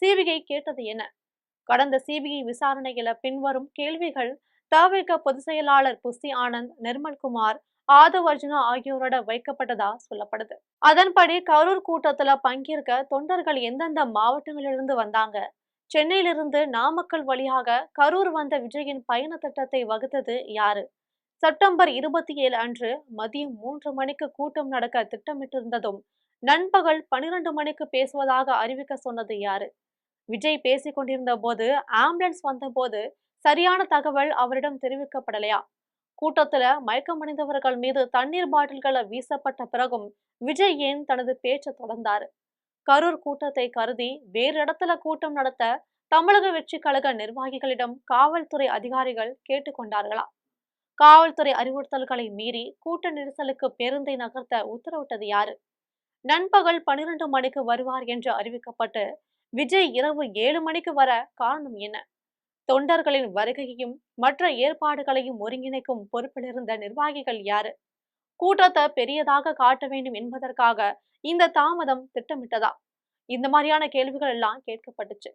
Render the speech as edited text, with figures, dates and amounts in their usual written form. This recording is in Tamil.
சிபிஐ கேட்டது என்ன? கடந்த சிபிஐ விசாரணையில பின்வரும் கேள்விகள் தவிக பொதுச் செயலாளர் புசி ஆனந்த், நிர்மல்குமார், ஆதவ் அர்ஜுனா ஆகியோரோட வைக்கப்பட்டதா சொல்லப்படுது. அதன்படி கரூர் கூட்டத்துல பங்கேற்க தொண்டர்கள் எந்தெந்த மாவட்டங்களிலிருந்து வந்தாங்க? சென்னையிலிருந்து நாமக்கல் வழியாக கரூர் வந்த விஜயின் பயண திட்டத்தை வகுத்தது யாரு? செப்டம்பர் 27 அன்று மதியம் 3 மணிக்கு கூட்டம் நடக்க திட்டமிட்டிருந்ததும் நண்பகல் 12 மணிக்கு பேசுவதாக அறிவிக்க சொன்னது யாரு? விஜய் பேசிக் கொண்டிருந்த போது ஆம்புலன்ஸ் வந்தபோது சரியான தகவல் அவரிடம் தெரிவிக்கப்படலையா? கூட்டத்துல மயக்கமடைந்தவர்கள் மீது தண்ணீர் பாட்டில்களை வீசப்பட்ட பிறகும் விஜய் ஏன் தனது பேச்சை தொடர்ந்தாரு? கரூர் கூட்டத்தை கருதி வேறு இடத்துல கூட்டம் நடத்த தமிழக வெற்றி கழக நிர்வாகிகளிடம் காவல்துறை அதிகாரிகள் கேட்டுக்கொண்டார்களா? காவல்துறை அறிவுறுத்தல்களை மீறி கூட்ட நெரிசலுக்கு பேருந்தை நகர்த்த உத்தரவிட்டது யாரு? நண்பகல் 12 மணிக்கு வருவார் என்று அறிவிக்கப்பட்டு விஜய் இரவு 7 மணிக்கு வர காரணம் என்ன? தொண்டர்களின் வருகையையும் மற்ற ஏற்பாடுகளையும் ஒருங்கிணைக்கும் பொறுப்பில் இருந்த நிர்வாகிகள் யாரு? கூட்டத்தை பெரியதாக காட்ட வேண்டும் என்பதற்காக இந்த தாமதம் திட்டமிட்டதா? இந்த மாதிரியான கேள்விகள் எல்லாம் கேட்கப்பட்டுச்சு.